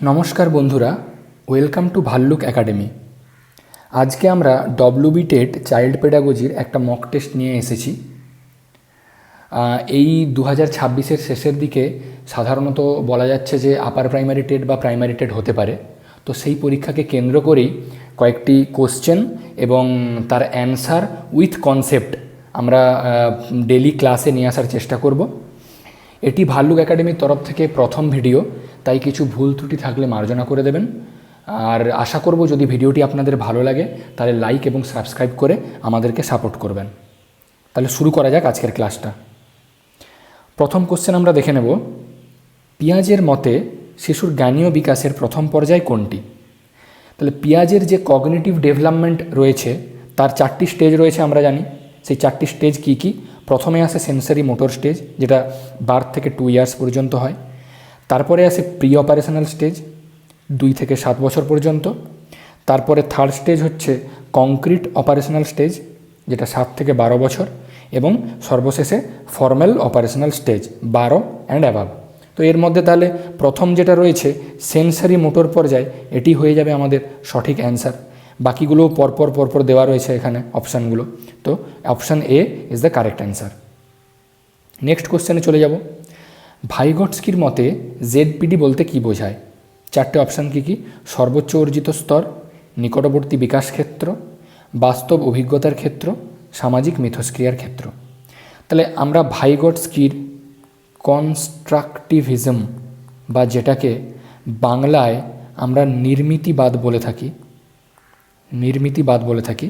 নমস্কার বন্ধুরা, welcome to ভাল্লুক একাডেমি। আজকে আমরা ডব্লিউবি টেট চাইল্ড পেডাগোজির একটা মক টেস্ট নিয়ে এসেছি। এই 2026-এর শেষের দিকে সাধারণত বলা যাচ্ছে যে আপার প্রাইমারি টেট বা প্রাইমারি টেট হতে পারে। তো সেই পরীক্ষাকে কেন্দ্র করেই কয়েকটি কোশ্চেন এবং তার অ্যান্সার উইথ কনসেপ্ট আমরা ডেলি ক্লাসে নিয়ে আসার চেষ্টা করব। এটি ভাল্লুক একাডেমির তরফ থেকে প্রথম ভিডিও, তাই কিছু ভুল ত্রুটি থাকলে মার্জনা করে দেবেন। আর আশা করব যদি ভিডিওটি আপনাদের ভালো লাগে তাহলে লাইক এবং সাবস্ক্রাইব করে আমাদেরকে সাপোর্ট করবেন। তাহলে শুরু করা যাক আজকের ক্লাসটা। প্রথম কোশ্চেন আমরা দেখে নেব, পিয়াজের মতে শিশুর জ্ঞানীয় বিকাশের প্রথম পর্যায় কোনটি? তাহলে পিয়াজের যে কগনিটিভ ডেভেলপমেন্ট রয়েছে তার 4টি স্টেজ রয়েছে আমরা জানি। সেই 4টি স্টেজ কী কী? প্রথমে আসে সেন্সারি মোটর স্টেজ, যেটা বার্থ থেকে 2 ইয়ার্স পর্যন্ত হয়। তারপরে আসে প্রি অপারেশনাল স্টেজ 2 থেকে 7 বছর পর্যন্ত। তারপরে থার্ড স্টেজ হচ্ছে কংক্রিট অপারেশনাল স্টেজ, যেটা 7 থেকে 12 বছর। এবং সর্বশেষে formal operational stage 12 and above. তো এর মধ্যে তাহলে প্রথম যেটা রয়েছে সেন্সারি মোটর পর্যায়, এটি হয়ে যাবে আমাদের সঠিক অ্যান্সার। বাকিগুলোও পরপর দেওয়া রয়েছে এখানে অপশানগুলো। তো option A is the correct answer. Next কোশ্চেনে চলে যাব। ভাইগটস্কির মতে জেডপিডি বলতে কী বোঝায়? 4টে অপশান কী কী? সর্বোচ্চ অর্জিত স্তর, নিকটবর্তী বিকাশ ক্ষেত্র, বাস্তব অভিজ্ঞতার ক্ষেত্র, সামাজিক মিথস্ক্রিয়ার ক্ষেত্র। তাহলে আমরা ভাইগটস্কির কনস্ট্রাকটিভিজম বা যেটাকে বাংলায় আমরা নির্মিতিবাদ বলে থাকি,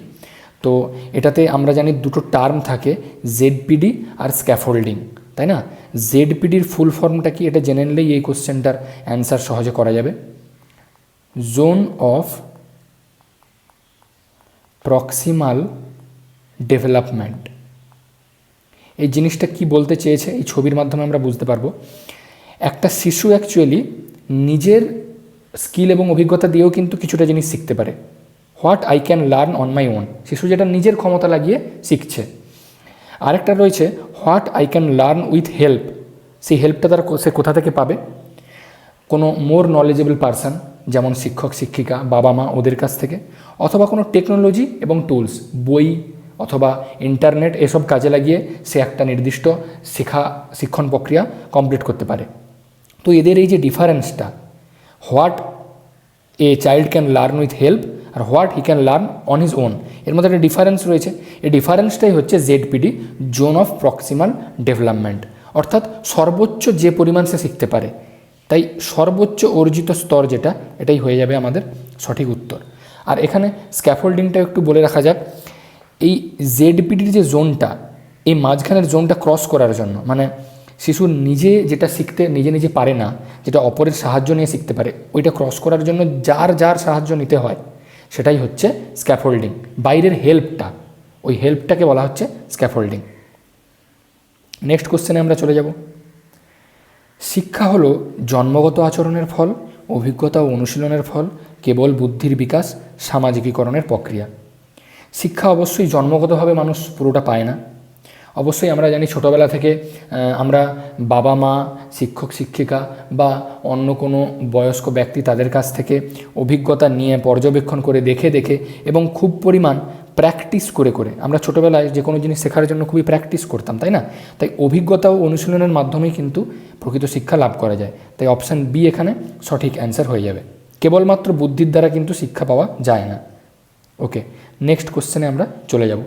তো এটাতে আমরা জানি দুটো টার্ম থাকে, জেডপিডি আর স্ক্যাফোল্ডিং, তাই না? জেডপিডির ফুল ফর্মটা কি এটা জেনে নিলেই এই কোশ্চেনটার অ্যান্সার সহজে করা যাবে। Zone of proximal development. এই জিনিসটা কি বলতে চেয়েছে এই ছবির মাধ্যমে আমরা বুঝতে পারবো। একটা শিশু অ্যাকচুয়ালি নিজের স্কিল এবং অভিজ্ঞতা দিয়েও কিন্তু কিছুটা জিনিস শিখতে পারে। What I can learn on my own, শিশু যেটা নিজের ক্ষমতা লাগিয়ে শিখছে। আরেকটা রয়েছে what I can learn with help, সেই হেল্পটা সে কোথা থেকে পাবে? কোনো মোর নলেজেবল পারসন, যেমন শিক্ষক শিক্ষিকা, বাবা মা, ওদের কাছ থেকে, অথবা কোনো টেকনোলজি এবং টুলস, বই অথবা ইন্টারনেট, এসব কাজে লাগিয়ে সে একটা নির্দিষ্ট শিক্ষণ প্রক্রিয়া কমপ্লিট করতে পারে। তো এদের এই যে ডিফারেন্সটা, what a child can learn with help আর what he can learn on his own, এর মধ্যে একটা ডিফারেন্স রয়েছে। এই ডিফারেন্সটাই হচ্ছে ZPD, zone of proximal development, অর্থাৎ সর্বোচ্চ যে পরিমাণ সে শিখতে পারে। তাই সর্বোচ্চ অর্জিত স্তর যেটা, এটাই হয়ে যাবে আমাদের সঠিক উত্তর। আর এখানে স্ক্যাফোল্ডিংটা একটু বলে রাখা যাক। এই জেডপিডির যে জোনটা, এই মাঝখানের জোনটা ক্রস করার জন্য, মানে শিশু নিজে যেটা শিখতে নিজে পারে না, যেটা অপরের সাহায্য নিয়ে শিখতে পারে, ওইটা ক্রস করার জন্য যার সাহায্য নিতে হয় সেটাই হচ্ছে স্ক্যাফোল্ডিং। বাইরের হেল্পটা, ওই হেল্পটাকে বলা হচ্ছে স্ক্যাফোল্ডিং। নেক্সট কোশ্চেনে আমরা চলে যাব। শিক্ষা হলো জন্মগত আচরণের ফল, অভিজ্ঞতা ও অনুশীলনের ফল, কেবল বুদ্ধির বিকাশ, সামাজিকীকরণের প্রক্রিয়া। শিক্ষা অবশ্যই জন্মগতভাবে মানুষ পুরোটা পায় না। অবশ্যই আমরা জানি ছোটোবেলা থেকে আমরা বাবা মা, শিক্ষক শিক্ষিকা বা অন্য কোনো বয়স্ক ব্যক্তি তাদের কাছ থেকে অভিজ্ঞতা নিয়ে, পর্যবেক্ষণ করে, দেখে এবং খুব পরিমাণ প্র্যাকটিস করে আমরা ছোটোবেলায় যে কোনো জিনিস শেখার জন্য খুবই প্র্যাকটিস করতাম, তাই না? তাই অভিজ্ঞতা ও অনুশীলনের মাধ্যমেই কিন্তু প্রকৃত শিক্ষা লাভ করা যায়। তাই অপশান বি এখানে সঠিক অ্যান্সার হয়ে যাবে। কেবলমাত্র বুদ্ধির দ্বারা কিন্তু শিক্ষা পাওয়া যায় না। ওকে, নেক্সট কোশ্চেনে আমরা চলে যাব।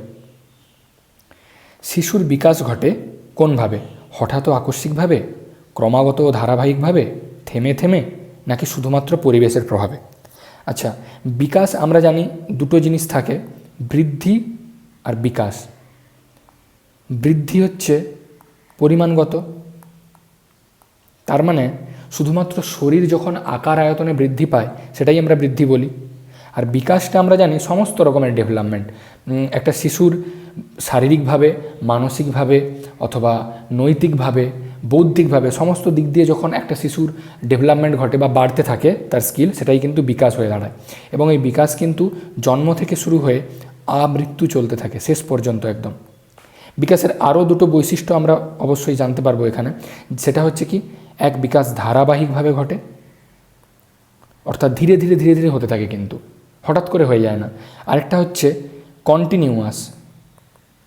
শিশুর বিকাশ ঘটে কোনভাবে? হঠাৎ ও আকস্মিকভাবে, ক্রমাগত ও ধারাবাহিকভাবে, থেমে নাকি শুধুমাত্র পরিবেশের প্রভাবে? আচ্ছা, বিকাশ আমরা জানি দুটো জিনিস থাকে, বৃদ্ধি আর বিকাশ। বৃদ্ধি হচ্ছে পরিমাণগত, তার মানে শুধুমাত্র শরীর যখন আকার আয়তনে বৃদ্ধি পায় সেটাই আমরা বৃদ্ধি বলি। আর বিকাশটা আমরা জানি সমস্ত রকমের ডেভেলপমেন্ট। একটা শিশুর শারীরিকভাবে, মানসিকভাবে অথবা নৈতিকভাবে, বৌদ্ধিকভাবে সমস্ত দিক দিয়ে যখন একটা শিশুর ডেভেলপমেন্ট ঘটে বা বাড়তে থাকে তার স্কিল, সেটাই কিন্তু বিকাশ হয়ে দাঁড়ায়। এবং এই বিকাশ কিন্তু জন্ম থেকে শুরু হয়ে আমৃত্যু চলতে থাকে, শেষ পর্যন্ত একদম। বিকাশের আরও দুটো বৈশিষ্ট্য আমরা অবশ্যই জানতে পারবো এখানে। সেটা হচ্ছে কি, এক, বিকাশ ধারাবাহিকভাবে ঘটে, অর্থাৎ ধীরে ধীরে ধীরে ধীরে হতে থাকে, কিন্তু হঠাৎ করে হয়ে যায় না। আরেকটা হচ্ছে কন্টিনিউয়াস,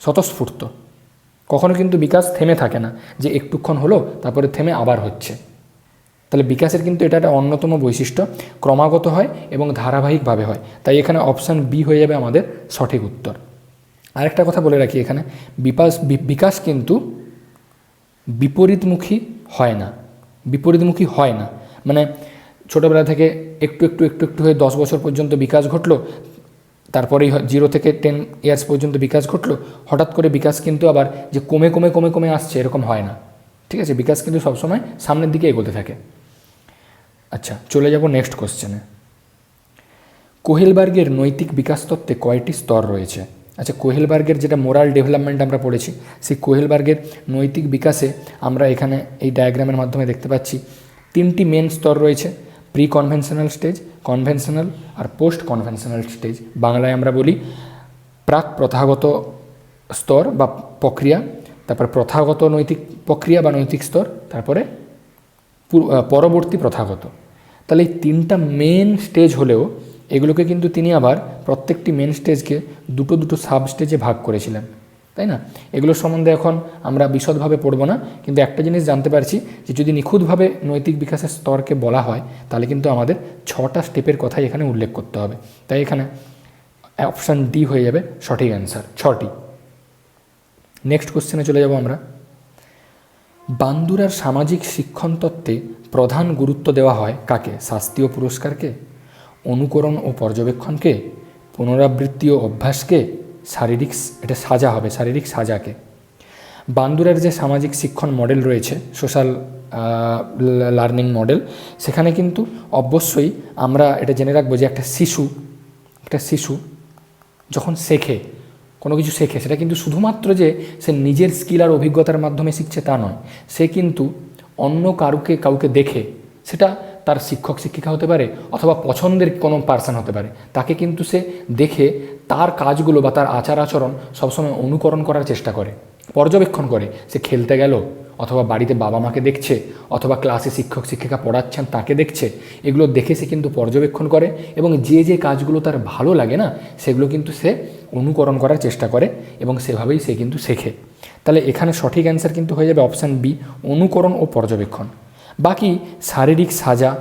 স্বতঃস্ফূর্ত, কখনো কিন্তু বিকাশ থেমে থাকে না যে একটুক্ষণ হলো তারপরে থেমে আবার হচ্ছে। তাহলে বিকাশের কিন্তু এটা একটা অন্যতম বৈশিষ্ট্য, ক্রমাগত হয় এবং ধারাবাহিকভাবে হয়। তাই এখানে অপশান বি হয়ে যাবে আমাদের সঠিক উত্তর। আরেকটা কথা বলে রাখি, এখানে বিকাশ কিন্তু বিপরীতমুখী হয় না, বিপরীতমুখী হয় না। মানে ছোটোবেলা থেকে একটু একটু একটু একটু হয়ে 10 বছর পর্যন্ত বিকাশ ঘটলো, তারপরেই 0 থেকে 10 ইয়ার্স পর্যন্ত বিকাশ ঘটলো, হঠাৎ করে বিকাশ কিন্তু আবার যে কমে কমে কমে কমে আসছে এরকম হয় না। ঠিক আছে, বিকাশ কিন্তু সবসময় সামনের দিকে এগোতে থাকে। আচ্ছা, চলে যাব নেক্সট কোশ্চেনে। কোহেলবার্গের নৈতিক বিকাশ তত্ত্বে কয়টি স্তর রয়েছে? আচ্ছা, কোহেলবার্গের যেটা মোরাল ডেভেলপমেন্ট আমরা পড়েছি, সেই কোহেলবার্গের নৈতিক বিকাশে আমরা এখানে এই ডায়াগ্রামের মাধ্যমে দেখতে পাচ্ছি 3টি মেন স্তর রয়েছে। প্রি কনভেনশনাল স্টেজ, কনভেনশনাল আর পোস্ট কনভেনশনাল স্টেজ। বাংলায় আমরা বলি প্রাক প্রথাগত স্তর বা প্রক্রিয়া, তারপর প্রথাগত নৈতিক প্রক্রিয়া বা নৈতিক স্তর, তারপরে পরবর্তী প্রথাগত। তাহলে এই 3টা মেন স্টেজ হলেও এগুলোকে কিন্তু তিনি আবার প্রত্যেকটি মেন স্টেজকে দুটো দুটো সাব স্টেজে ভাগ করেছিলেন, তাই না? এগুলোর সম্বন্ধে এখন আমরা বিশদভাবে পড়ব না, কিন্তু একটা জিনিস জানতে পারছি যে যদি নিখুঁতভাবে নৈতিক বিকাশের স্তরকে বলা হয় তাহলে কিন্তু আমাদের 6টা স্টেপের কথাই এখানে উল্লেখ করতে হবে। তাই এখানে অপশান ডি হয়ে যাবে সঠিক অ্যান্সার, 6টি। নেক্সট কোশ্চেনে চলে যাব আমরা। বান্দুরার সামাজিক শিক্ষণ তত্ত্বে প্রধান গুরুত্ব দেওয়া হয় কাকে? শাস্তি ও পুরস্কারকে, অনুকরণ ও পর্যবেক্ষণকে, পুনরাবৃত্তি ও অভ্যাসকে, শারীরিক, এটা সাজা হবে, শারীরিক সাজাকে। বান্দুরার যে সামাজিক শিক্ষণ মডেল রয়েছে, সোশ্যাল লার্নিং মডেল, সেখানে কিন্তু অবশ্যই আমরা এটা জেনে রাখবো যে একটা শিশু যখন শেখে, কোনো কিছু শেখে, সেটা কিন্তু শুধুমাত্র যে সে নিজের স্কিল আর অভিজ্ঞতার মাধ্যমে শিখছে তা নয়, সে কিন্তু অন্য কাউকে দেখে, সেটা তার শিক্ষক শিক্ষিকা হতে পারে অথবা পছন্দের কোনো পার্সন হতে পারে, তাকে কিন্তু সে দেখে তার কাজগুলো বা তার আচার আচরণ সবসময় অনুকরণ করার চেষ্টা করে, পর্যবেক্ষণ করে। সে খেলতে গেল অথবা বাড়িতে বাবা মাকে দেখছে অথবা ক্লাসে শিক্ষক শিক্ষিকা পড়াচ্ছেন তাকে দেখছে, এগুলো দেখে সে কিন্তু পর্যবেক্ষণ করে এবং যে যে কাজগুলো তার ভালো লাগে না সেগুলো কিন্তু সে অনুকরণ করার চেষ্টা করে এবং সেভাবেই সে কিন্তু শেখে। তাহলে এখানে সঠিক অ্যান্সার কিন্তু হয়ে যাবে অপশান বি, অনুকরণ ও পর্যবেক্ষণ। বাকি শারীরিক সাজা,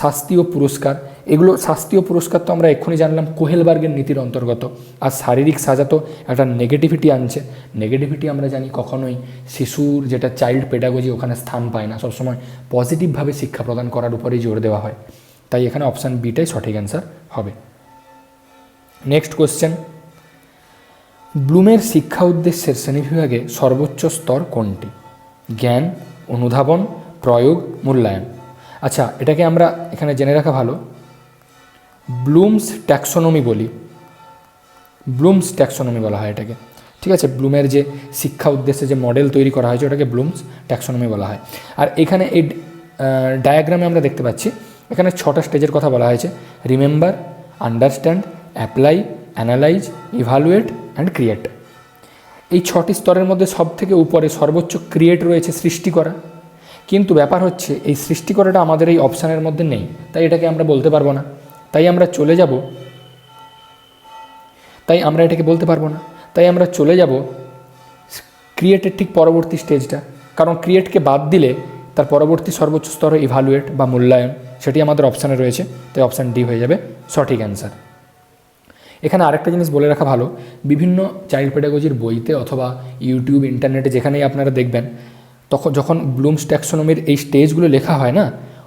শাস্তি ও পুরস্কার, এগুলো শাস্তি ও পুরস্কার তো আমরা এক্ষুনি জানলাম কোহেলবার্গের নীতির অন্তর্গত। আর শারীরিক সাজা তো একটা নেগেটিভিটি আনছে। নেগেটিভিটি আমরা জানি কখনোই শিশুর যেটা চাইল্ড পেডাগজি ওখানে স্থান পায় না, সবসময় পজিটিভভাবে শিক্ষা প্রদান করার উপরেই জোর দেওয়া হয়। তাই এখানে অপশান বিটাই সঠিক অ্যান্সার হবে। নেক্সট কোশ্চেন, ব্লুমের শিক্ষা উদ্দেশ্যের শ্রেণীবিভাগে সর্বোচ্চ স্তর কোনটি? জ্ঞান, অনুধাবন, প্রয়োগ, মূল্যায়ন। আচ্ছা, এটাকে আমরা এখানে জেনে রাখা ভালো, ব্লুমস ট্যাক্সোনমি বলি, ব্লুমস ট্যাক্সোনমি বলা হয় এটাকে। ঠিক আছে, ব্লুমের যে শিক্ষা উদ্দেশ্যে যে মডেল তৈরি করা হয়েছে ওটাকে ব্লুমস ট্যাক্সোনমি বলা হয়। আর এখানে এই ডায়াগ্রামে আমরা দেখতে পাচ্ছি এখানে 6টা স্টেজের কথা বলা হয়েছে: remember, understand, apply, analyse, evaluate and create. এই 6টি স্তরের মধ্যে সবথেকে উপরে সর্বোচ্চ ক্রিয়েট রয়েছে, সৃষ্টি করা। কিন্তু ব্যাপার হচ্ছে এই সৃষ্টি করাটা আমাদের এই অপশানের মধ্যে নেই, তাই এটাকে আমরা বলতে পারবো না। তাই আমরা এটাকে বলতে পারবো না। তাই আমরা চলে যাব ক্রিয়েটের ঠিক পরবর্তী স্টেজটা, কারণ ক্রিয়েটকে বাদ দিলে তার পরবর্তী সর্বোচ্চ স্তর ইভালুয়েট বা মূল্যায়ন, সেটি আমাদের অপশানে রয়েছে। তাই অপশান ডি হয়ে যাবে সঠিক অ্যান্সার। এখানে আরেকটা জিনিস বলে রাখা ভালো, বিভিন্ন চাইল্ড পেডাগজির বইতে অথবা ইউটিউব, ইন্টারনেটে যেখানেই আপনারা দেখবেন, যখন ব্লুমস ট্যাক্সোনমির এই স্টেজগুলো লেখা হয় না,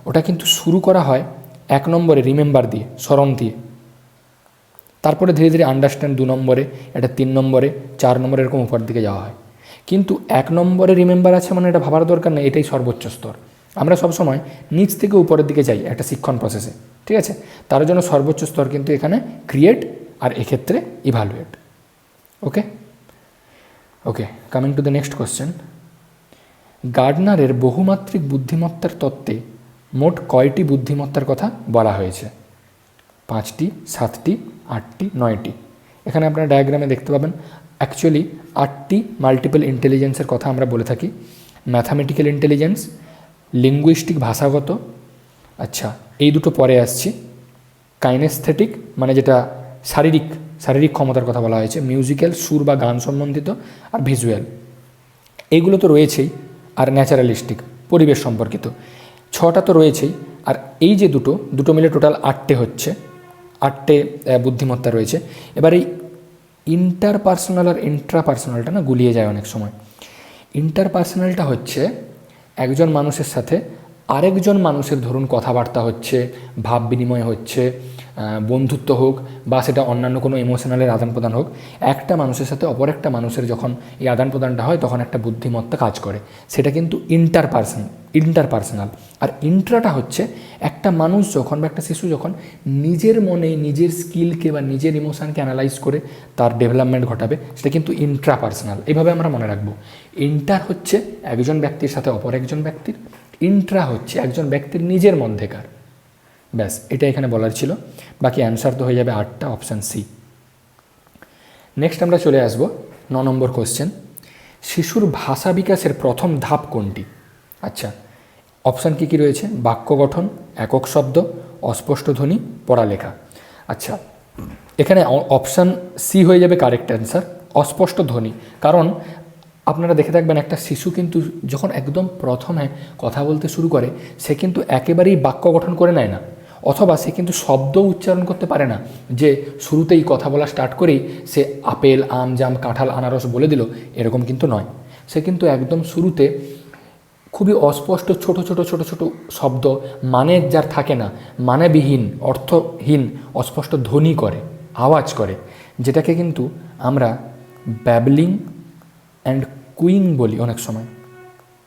ওটা কিন্তু শুরু করা হয় 1 নম্বরে রিমেম্বার দিয়ে, স্মরণ দিয়ে, তারপরে ধীরে ধীরে আন্ডারস্ট্যান্ড 2 নম্বরে, এটা 3 নম্বরে, 4 নম্বরে, এরকম উপর দিকে যাওয়া হয়। কিন্তু 1 নম্বরে রিমেম্বার আছে মানে এটা ভাবার দরকার নেই, এটাই সর্বোচ্চ স্তর। আমরা সবসময় নিচ থেকে উপরের দিকে যাই একটা শিক্ষণ প্রসেসে, ঠিক আছে? তার জন্য সর্বোচ্চ স্তর কিন্তু এখানে ক্রিয়েট, আর এক্ষেত্রে evaluate. Okay, coming to the next question. গার্ডনারের বহুমাত্রিক বুদ্ধিমত্তার তত্ত্বে মোট কয়টি বুদ্ধিমত্তার কথা বলা হয়েছে? 5টি, 7টি, 8টি, 9টি। এখানে আপনারা ডায়াগ্রামে দেখতে পাবেন অ্যাকচুয়ালি 8টি মাল্টিপল ইন্টেলিজেন্সের কথা আমরা বলে থাকি। ম্যাথামেটিক্যাল ইন্টেলিজেন্স, লিঙ্গুইস্টিক ভাষাগত, আচ্ছা এই দুটো পরে আসছি, কাইনেস্থেটিক মানে যেটা শারীরিক শারীরিক ক্ষমতার কথা বলা হয়েছে, মিউজিক্যাল সুর বা গান সম্বন্ধিত, আর ভিজুয়াল, এইগুলো তো রয়েছেই, আর ন্যাচারালিস্টিক পরিবেশ সম্পর্কিত, 6টা তো রয়েছেই। আর এই যে দুটো মিলে টোটাল 8টে হচ্ছে, 8টে বুদ্ধিমত্তা রয়েছে। এবার এই ইন্টারপার্সোনাল আর ইন্ট্রাপার্সোনালটা না গুলিয়ে যায় অনেক সময়। ইন্টারপার্সোনালটা হচ্ছে একজন মানুষের সাথে আরেকজন মানুষের ধরুন কথাবার্তা হচ্ছে, ভাব বিনিময় হচ্ছে, বন্ধুত্ব হোক বা সেটা অন্যান্য কোনো ইমোশনালের আদান প্রদান হোক, একটা মানুষের সাথে অপর একটা মানুষের যখন এই আদান প্রদানটা হয় তখন একটা বুদ্ধিমত্তা কাজ করে, সেটা কিন্তু ইন্টারপার্সোনাল। আর ইন্ট্রাটা হচ্ছে একটা মানুষ যখন বা একটা শিশু যখন নিজের মনে নিজের স্কিলকে বা নিজের ইমোশনকে অ্যানালাইজ করে তার ডেভেলপমেন্ট ঘটাবে, সেটা কিন্তু ইন্ট্রাপার্সোনাল। এইভাবে আমরা মনে রাখবো। ইন্টার হচ্ছে একজন ব্যক্তির সাথে অপর একজন ব্যক্তির, ইন্ট্রা হচ্ছে একজন ব্যক্তির নিজের মধ্যেকার। ব্যাস, এটা এখানে বলার ছিল। বাকি অ্যান্সার তো হয়ে যাবে 8টা, অপশান সি। নেক্সট আমরা চলে আসব 9 নম্বর কোশ্চেন। শিশুর ভাষা বিকাশের প্রথম ধাপ কোনটি? আচ্ছা, অপশান কী কী রয়েছে? বাক্য গঠন, একক শব্দ, অস্পষ্ট ধ্বনি, পড়ালেখা। আচ্ছা, এখানে অপশান সি হয়ে যাবে কারেক্ট অ্যান্সার, অস্পষ্ট ধ্বনি। কারণ আপনারা দেখে থাকবেন একটা শিশু কিন্তু যখন একদম প্রথমে কথা বলতে শুরু করে সে কিন্তু একেবারেই বাক্য গঠন করে নেয় না, অথবা সে কিন্তু শব্দ উচ্চারণ করতে পারে না, যে শুরুতেই কথা বলা স্টার্ট করেই সে আপেল, আম, জাম, কাঁঠাল, আনারস বলে দিল, এরকম কিন্তু নয়। সে কিন্তু একদম শুরুতে খুবই অস্পষ্ট ছোট ছোট শব্দ, মানে যার থাকে না, মানেবিহীন, অর্থহীন, অস্পষ্ট ধ্বনি করে, আওয়াজ করে, যেটাকে কিন্তু আমরা ব্যাবলিং অ্যান্ড কুইং বলি অনেক সময়,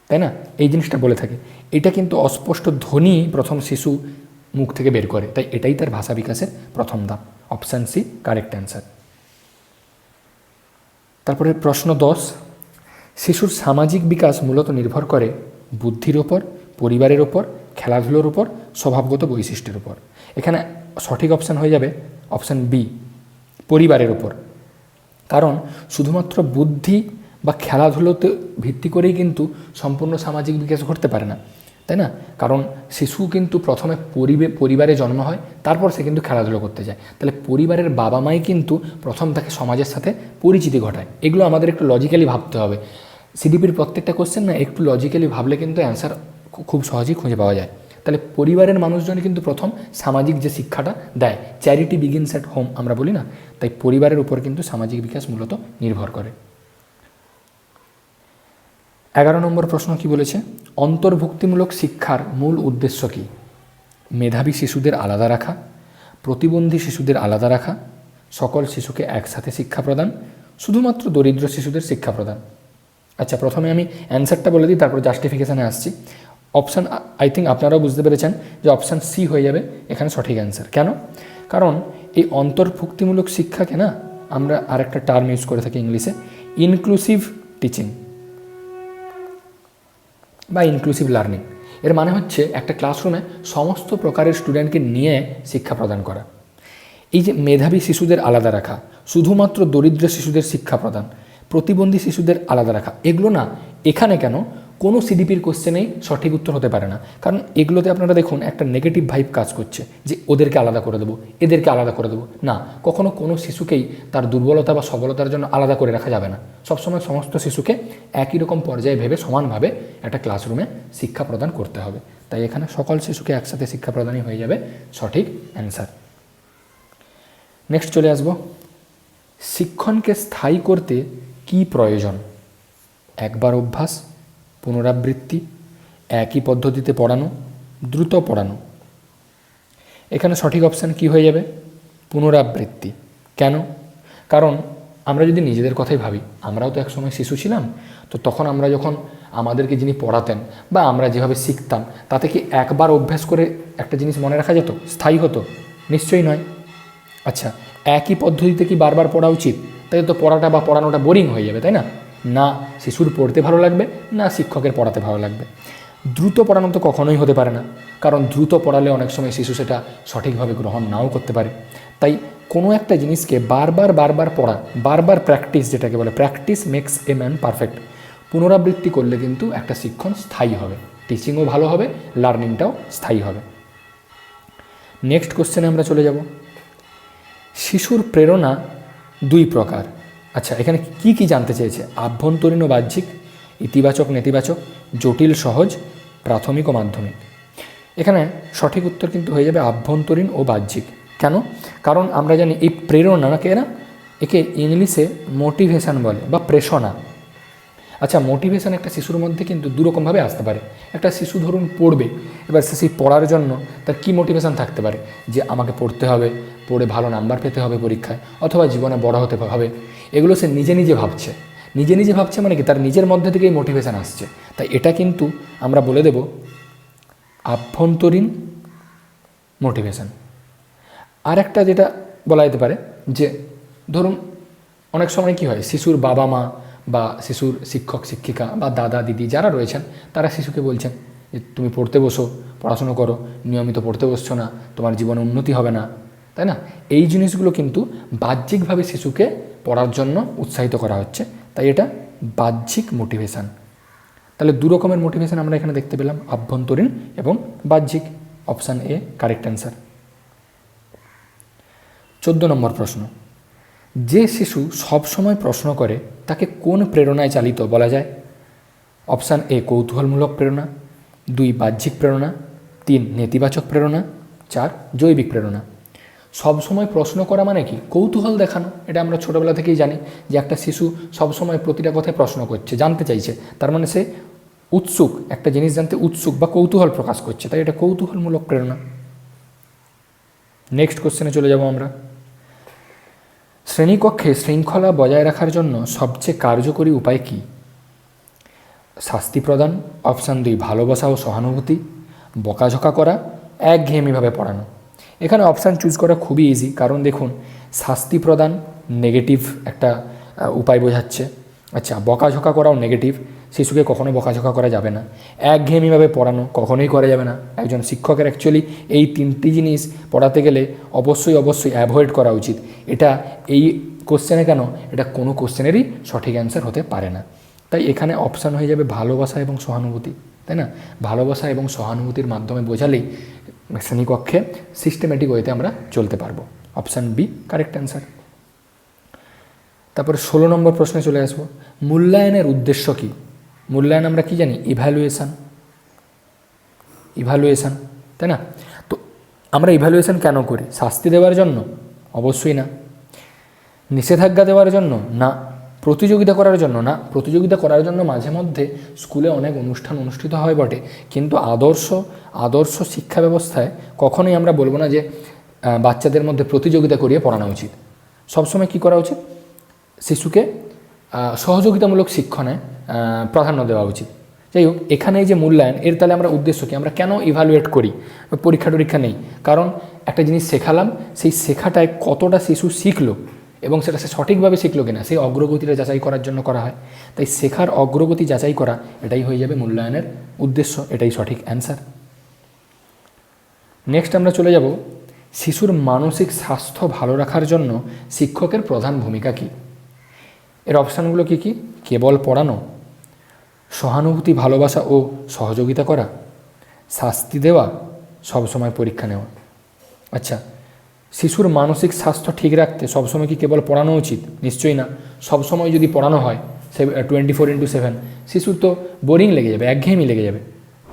তাই না? এই জিনিসটা বলে থাকে। এটা কিন্তু অস্পষ্ট ধ্বনি প্রথম শিশু মুখ থেকে বের করে, তাই এটাই তার ভাষা বিকাশের প্রথম ধাপ। Option C correct answer. তারপরে প্রশ্ন 10, শিশুর সামাজিক বিকাশ মূলত নির্ভর করে বুদ্ধির ওপর, পরিবারের ওপর, খেলাধুলোর ওপর, স্বভাবগত বৈশিষ্ট্যের উপর। এখানে সঠিক অপশান হয়ে যাবে অপশান বি, পরিবারের ওপর। কারণ শুধুমাত্র বুদ্ধি বা খেলাধুলোতে ভিত্তি করেই কিন্তু সম্পূর্ণ সামাজিক বিকাশ ঘটতে পারে না, তাই না? কারণ শিশু কিন্তু প্রথমে পরিবারে জন্ম হয়, তারপর সে কিন্তু খেলাধুলো করতে যায়। তাহলে পরিবারের বাবা মাই কিন্তু প্রথম তাকে সমাজের সাথে পরিচিতি ঘটায়। এগুলো আমাদের একটু লজিক্যালি ভাবতে হবে। সিডিপির প্রত্যেকটা কোশ্চেন না একটু লজিক্যালি ভাবলে কিন্তু অ্যান্সার খুব সহজেই খুঁজে পাওয়া যায়। তাহলে পরিবারের মানুষজনই কিন্তু প্রথম সামাজিক যে শিক্ষাটা দেয়, চ্যারিটি বিগিনস অ্যাট হোম আমরা বলি না, তাই পরিবারের উপর কিন্তু সামাজিক বিকাশ মূলত নির্ভর করে। 11 নম্বর প্রশ্ন কি বলেছে? অন্তর্ভুক্তিমূলক শিক্ষার মূল উদ্দেশ্য কী? মেধাবী শিশুদের আলাদা রাখা, প্রতিবন্ধী শিশুদের আলাদা রাখা, সকল শিশুকে একসাথে শিক্ষা প্রদান, শুধুমাত্র দরিদ্র শিশুদের শিক্ষা প্রদান। আচ্ছা, প্রথমে আমি অ্যান্সারটা বলে দিই, তারপর জাস্টিফিকেশানে আসছি। অপশান আই থিঙ্ক আপনারাও বুঝতে পেরেছেন যে অপশান সি হয়ে যাবে এখানে সঠিক অ্যান্সার। কেন? কারণ এই অন্তর্ভুক্তিমূলক শিক্ষাকে না আমরা আরেকটা টার্ম ইউজ করে থাকি ইংলিশে, ইনক্লুসিভ টিচিং বা ইনক্লুসিভ লার্নিং। এর মানে হচ্ছে একটা ক্লাসরুমে সমস্ত প্রকারের স্টুডেন্টকে নিয়ে শিক্ষা প্রদান করা। এই যে মেধাবী শিশুদের আলাদা রাখা, শুধুমাত্র দরিদ্র শিশুদের শিক্ষা প্রদান, প্রতিবন্ধী শিশুদের আলাদা রাখা, এগুলো না এখানে কেন কোনো সিডিপির কোশ্চেনেই সঠিক উত্তর হতে পারে না। কারণ এগুলোতে আপনারা দেখুন একটা নেগেটিভ ভাইব কাজ করছে, যে ওদেরকে আলাদা করে দেবো, এদেরকে আলাদা করে দেবো। না, কখনো কোনো শিশুকেই তার দুর্বলতা বা সবলতার জন্য আলাদা করে রাখা যাবে না। সবসময় সমস্ত শিশুকে একই রকম পর্যায়ে ভেবে সমানভাবে একটা ক্লাসরুমে শিক্ষা প্রদান করতে হবে। তাই এখানে সকল শিশুকে একসাথে শিক্ষা প্রদানই হয়ে যাবে সঠিক অ্যান্সার। নেক্সট চলে আসব, শিক্ষণকে স্থায়ী করতে কি প্রয়োজন? একবার অভ্যাস, পুনরাবৃত্তি, একই পদ্ধতিতে পড়ানো, দ্রুত পড়ানো। এখানে সঠিক অপশান কি হয়ে যাবে? পুনরাবৃত্তি। কেন? কারণ আমরা যদি নিজেদের কথাই ভাবি, আমরাও তো একসময় শিশু ছিলাম, তো তখন আমরা যখন আমাদেরকে যিনি পড়াতেন বা আমরা যেভাবে শিখতাম, তাতে কি একবার অভ্যাস করে একটা জিনিস মনে রাখা যেত, স্থায়ী হতো? নিশ্চয়ই নয়। আচ্ছা, একই পদ্ধতিতে কি বারবার পড়া উচিত? তাই তো পড়াটা বা পড়ানোটা বোরিং হয়ে যাবে, তাই না? না শিশুর পড়তে ভালো লাগবে, না শিক্ষকের পড়াতে ভালো লাগবে। দ্রুত পড়ানো তো কখনোই হতে পারে না, কারণ দ্রুত পড়ালে অনেক সময় শিশু সেটা সঠিকভাবে গ্রহণ নাও করতে পারে। তাই কোনো একটা জিনিসকে বারবার পড়া, বারবার প্র্যাকটিস, যেটাকে বলে practice makes a man perfect, পুনরাবৃত্তি করলে কিন্তু একটা শিক্ষণ স্থায়ী হবে, টিচিংও ভালো হবে, লার্নিংটাও স্থায়ী হবে। নেক্সট কোশ্চেনে আমরা চলে যাব। শিশুর প্রেরণা দুই প্রকার। আচ্ছা, এখানে কি কি জানতে চেয়েছে? আভ্যন্তরীণ ও বাহ্যিক, ইতিবাচক নেতিবাচক, জটিল সহজ, প্রাথমিক ও মাধ্যমিক। এখানে সঠিক উত্তর কিন্তু হয়ে যাবে আভ্যন্তরীণ ও বাহ্যিক। কেন? কারণ আমরা জানি এই প্রেরণাকে একে ইংলিশে মোটিভেশন বলে বা প্রেষণা। আচ্ছা, মোটিভেশন একটা শিশুর মধ্যে কিন্তু দুরকমভাবে আসতে পারে। একটা শিশু ধরুন পড়বে, এবার সে সেই পড়ার জন্য তার কী মোটিভেশন থাকতে পারে? যে আমাকে পড়তে হবে, পড়ে ভালো নাম্বার পেতে হবে পরীক্ষায়, অথবা জীবনে বড় হতে হবে। এগুলো সে নিজে নিজে ভাবছে। নিজে নিজে ভাবছে মানে কি? তার নিজের মধ্যে থেকেই মোটিভেশন আসছে। তাই এটা কিন্তু আমরা বলে দেব আভ্যন্তরীণ মোটিভেশন। আর একটা যেটা বলা যেতে পারে যে ধরুন অনেক সময় কি হয়, শিশুর বাবা মা বা শিশুর শিক্ষক শিক্ষিকা বা দাদা দিদি যারা রয়েছেন তারা শিশুকে বলছেন যে তুমি পড়তে বসো, পড়াশুনো করো, নিয়মিত পড়তে বসছো না, তোমার জীবনে উন্নতি হবে না, তাই না? এই জিনিসগুলো কিন্তু বাহ্যিকভাবে শিশুকে পড়ার জন্য উৎসাহিত করা হচ্ছে। তাই এটা বাহ্যিক মোটিভেশন। তাহলে দু রকমের মোটিভেশন আমরা এখানে দেখতে পেলাম, আভ্যন্তরীণ এবং বাহ্যিক। Option A correct answer. 14 নম্বর প্রশ্ন। যে শিশু সবসময় প্রশ্ন করে তাকে কোন প্রেরণায় চালিত বলা যায়? অপশান এ কৌতূহলমূলক প্রেরণা, 2 বাহ্যিক প্রেরণা, 3 নেতিবাচক প্রেরণা, 4 জৈবিক প্রেরণা। সবসময় প্রশ্ন করা মানে কি? কৌতূহল দেখানো। এটা আমরা ছোটোবেলা থেকেই জানি যে একটা শিশু সবসময় প্রতিটা কথায় প্রশ্ন করছে, জানতে চাইছে, তার মানে সে উৎসুক, একটা জিনিস জানতে উৎসুক বা কৌতূহল প্রকাশ করছে, তাই এটা কৌতূহলমূলক প্রেরণা। নেক্সট কোশ্চেনে চলে যাব আমরা। শ্রেণীকক্ষে শৃঙ্খলা বজায় রাখার জন্য সবচেয়ে কার্যকরী উপায় কী? শাস্তি প্রদান, অপশান 2 ভালোবাসা ও সহানুভূতি, বকাঝকা করা, একঘেয়েমিভাবে পড়ানো। এখানে অপশান চুজ করা খুবই ইজি, কারণ দেখুন শাস্তি প্রদান নেগেটিভ একটা উপায় বোঝাচ্ছে। আচ্ছা, বকাঝকা করাও নেগেটিভ, শিশুকে কখনোই বকাঝকা করা যাবে না। একঘেয়েমিভাবে পড়ানো কখনোই করা যাবে না। একজন শিক্ষকের অ্যাকচুয়ালি এই 3টি জিনিস পড়াতে গেলে অবশ্যই অ্যাভয়েড করা উচিত। এটা এই কোশ্চেনে কেন, এটা কোনো কোশ্চেনেরই সঠিক অ্যান্সার হতে পারে না। তাই এখানে অপশান হয়ে যাবে ভালোবাসা এবং সহানুভূতি, তাই না? ভালোবাসা এবং সহানুভূতির মাধ্যমে বোঝালেই শ্রেণীকক্ষে সিস্টেমেটিক ওয়েতে আমরা চলতে পারবো। Option B correct answer. তারপর 16 নম্বর প্রশ্নে চলে আসবো। মূল্যায়নের উদ্দেশ্য কী? মূল্যায়ন আমরা কি জানি? ইভ্যালুয়েশান, তাই না? তো আমরা ইভ্যালুয়েশান কেন করি? শাস্তি দেওয়ার জন্য? অবশ্যই না। নিষেধাজ্ঞা দেওয়ার জন্য? না। প্রতিযোগিতা করার জন্য? না। প্রতিযোগিতা করার জন্য মাঝে মধ্যে স্কুলে অনেক অনুষ্ঠান অনুষ্ঠিত হয় বটে, কিন্তু আদর্শ শিক্ষা ব্যবস্থায় কখনোই আমরা বলবো না যে বাচ্চাদের মধ্যে প্রতিযোগিতা করিয়ে পড়ানো উচিত। সবসময় কী করা উচিত? শিশুকে সহযোগিতামূলক শিক্ষণে প্রাধান্য দেওয়া উচিত। যাই হোক, এখানে এই যে মূল্যায়ন, এর তাহলে আমরা উদ্দেশ্য কি? আমরা কেন ইভ্যালুয়েট করি? পরীক্ষা নেই, কারণ একটা জিনিস শেখালাম, সেই শেখাটায় কতটা শিশু শিখলো এবং সেটা সে সঠিকভাবে শিখলো কিনা, সেই অগ্রগতিটা যাচাই করার জন্য করা হয়। তাই শেখার অগ্রগতি যাচাই করা, এটাই হয়ে যাবে মূল্যায়নের উদ্দেশ্য, এটাই সঠিক অ্যান্সার। নেক্সট আমরা চলে যাব, শিশুর মানসিক স্বাস্থ্য ভালো রাখার জন্য শিক্ষকের প্রধান ভূমিকা কী? এর অপশানগুলো কী কী? কেবল পড়ানো, সহানুভূতি ভালোবাসা ও সহযোগিতা করা, শাস্তি দেওয়া, সবসময় পরীক্ষা নেওয়া। আচ্ছা, শিশুর মানসিক স্বাস্থ্য ঠিক রাখতে সবসময় কি কেবল পড়ানো উচিত? নিশ্চয়ই না। সবসময় যদি পড়ানো হয় 24/7, শিশুর তো বোরিং লেগে যাবে, একঘেয়েমি লেগে যাবে।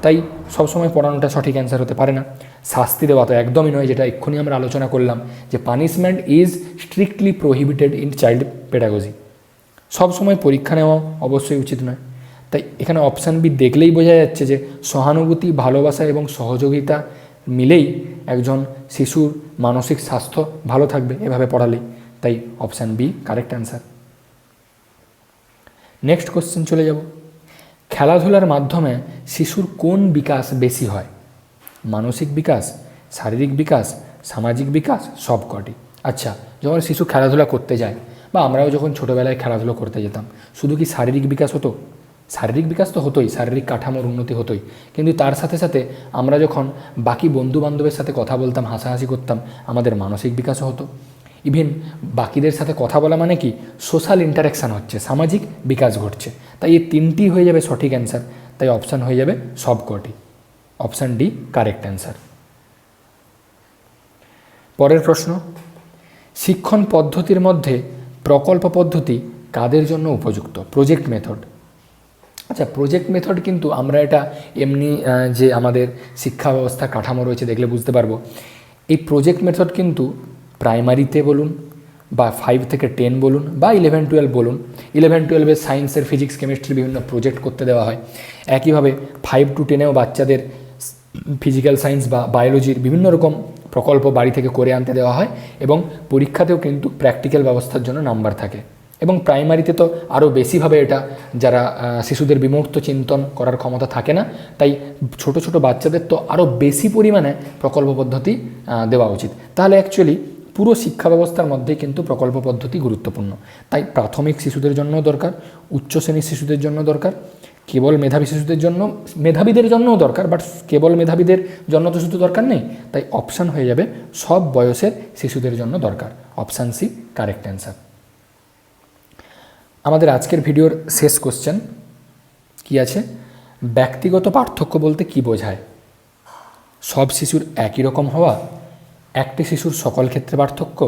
তাই সবসময় পড়ানোটা সঠিক অ্যান্সার হতে পারে না। শাস্তি দেওয়া তো একদমই নয়, যেটা এক্ষুনি আমরা আলোচনা করলাম যে punishment is strictly prohibited in child pedagogy. সবসময় পরীক্ষা নেওয়া অবশ্যই উচিত নয়। তাই এখানে অপশান বি দেখলেই বোঝা যাচ্ছে যে সহানুভূতি ভালোবাসা এবং সহযোগিতা মিলেই একজন শিশুর মানসিক স্বাস্থ্য ভালো থাকবে এভাবে পড়ালেই। তাই option B correct answer. Next question চলে যাব। খেলাধুলার মাধ্যমে শিশুর কোন বিকাশ বেশি হয়? মানসিক বিকাশ, শারীরিক বিকাশ, সামাজিক বিকাস, সবকটি। আচ্ছা, যখন শিশু খেলাধুলা করতে যায় বা আমরাও যখন ছোটোবেলায় খেলাধুলো করতে যেতাম, শুধু কি শারীরিক বিকাশ হতো? শারীরিক বিকাশ তো হতোই, শারীরিক কাঠামোর উন্নতি হতোই, কিন্তু তার সাথে সাথে আমরা যখন বাকি বন্ধুবান্ধবের সাথে কথা বলতাম, হাসাহাসি করতাম, আমাদের মানসিক বিকাশও হতো। ইভেন বাকিদের সাথে কথা বলা মানে কি? সোশ্যাল ইন্টারাকশান হচ্ছে, সামাজিক বিকাশ ঘটছে। তাই এই 3টি হয়ে যাবে সঠিক অ্যান্সার। তাই অপশান হয়ে যাবে সবকটি। Option D correct answer. পরের প্রশ্ন, শিক্ষণ পদ্ধতির মধ্যে প্রকল্প পদ্ধতি কাদের জন্য উপযুক্ত? Project method. আচ্ছা, প্রজেক্ট মেথড কিন্তু আমরা এটা এমনি যে আমাদের শিক্ষা ব্যবস্থা কাঠামো রয়েছে দেখলে বুঝতে পারবো। এই প্রজেক্ট মেথড কিন্তু প্রাইমারিতে বলুন বা 5 থেকে 10 বলুন বা 11-12 বলুন, 11-12 সায়েন্সের ফিজিক্স কেমিস্ট্রির বিভিন্ন প্রজেক্ট করতে দেওয়া হয়। একইভাবে 5 to 10-এও বাচ্চাদের ফিজিক্যাল সায়েন্স বা বায়োলজির বিভিন্ন রকম প্রকল্প বাড়ি থেকে করে আনতে দেওয়া হয় এবং পরীক্ষাতেও কিন্তু প্র্যাকটিক্যাল ব্যবস্থার জন্য নাম্বার থাকে। এবং প্রাইমারিতে তো আরও বেশিভাবে এটা যারা শিশুদের বিমূর্ত চিন্তন করার ক্ষমতা থাকে না, তাই ছোট ছোট বাচ্চাদের তো আরও বেশি পরিমাণে প্রকল্প পদ্ধতি দেওয়া উচিত। তাহলে অ্যাকচুয়ালি পুরো শিক্ষা ব্যবস্থার মধ্যে কিন্তু প্রকল্প পদ্ধতি গুরুত্বপূর্ণ। তাই প্রাথমিক শিশুদের জন্য দরকার, উচ্চ শ্রেণীর শিশুদের জন্য দরকার, কেবল মেধাবী শিশুদের জন্য, মেধাবীদের জন্যও দরকার, বাট কেবল মেধাবীদের জন্য তো শুধু দরকার নেই। তাই অপশান হয়ে যাবে সব বয়সের শিশুদের জন্য দরকার। Option C correct answer. আমাদের আজকের ভিডিওর শেষ কোশ্চেন কি আছে? ব্যক্তিগত পার্থক্য বলতে কি বোঝায়? সব শিশুর একই রকম হওয়া, একটি শিশুর সকল ক্ষেত্রে পার্থক্য,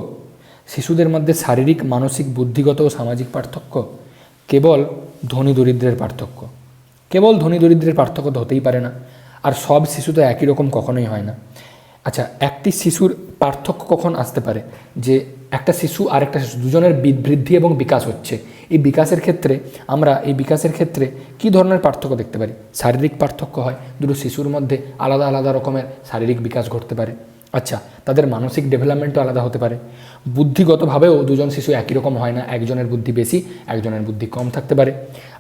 শিশুদের মধ্যে শারীরিক, মানসিক, বুদ্ধিগত ও সামাজিক পার্থক্য, কেবল ধনী দরিদ্রের পার্থক্য। কেবল ধনী দরিদ্রের পার্থক্য তো হতেই পারে না, আর সব শিশু তো একই রকম কখনোই হয় না। আচ্ছা, একটি শিশুর পার্থক্য কখন আসতে পারে? যে একটা শিশু আর একটা শিশু দুজনের বৃদ্ধি এবং বিকাশ হচ্ছে, এই বিকাশের ক্ষেত্রে আমরা কী ধরনের পার্থক্য দেখতে পারি? শারীরিক পার্থক্য হয়, দুটো শিশুর মধ্যে আলাদা আলাদা রকমের শারীরিক বিকাশ ঘটতে পারে। আচ্ছা, তাদের মানসিক ডেভেলপমেন্টও আলাদা হতে পারে। বুদ্ধিগতভাবেও দুজন শিশু একই রকম হয় না, একজনের বুদ্ধি বেশি, একজনের বুদ্ধি কম থাকতে পারে।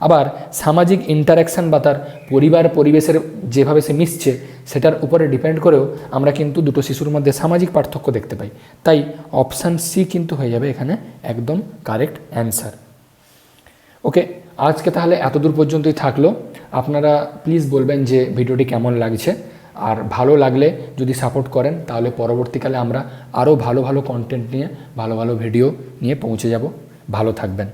আবার সামাজিক ইন্টারাকশান বা তার পরিবার পরিবেশের যেভাবে সে মিশছে সেটার উপরে ডিপেন্ড করেও আমরা কিন্তু দুটো শিশুর মধ্যে সামাজিক পার্থক্য দেখতে পাই। তাই অপশান সি কিন্তু হয়ে যাবে এখানে একদম কারেক্ট অ্যান্সার। ওকে, আজকে তাহলে এতদূর পর্যন্তই থাকলো। আপনারা প্লিজ বলবেন যে ভিডিওটি কেমন লাগছে, আর ভালো লাগলে যদি সাপোর্ট করেন তাহলে পরবর্তীকালে আমরা আরও ভালো ভালো কন্টেন্ট নিয়ে, ভালো ভালো ভিডিও নিয়ে পৌঁছে যাব। ভালো থাকবেন।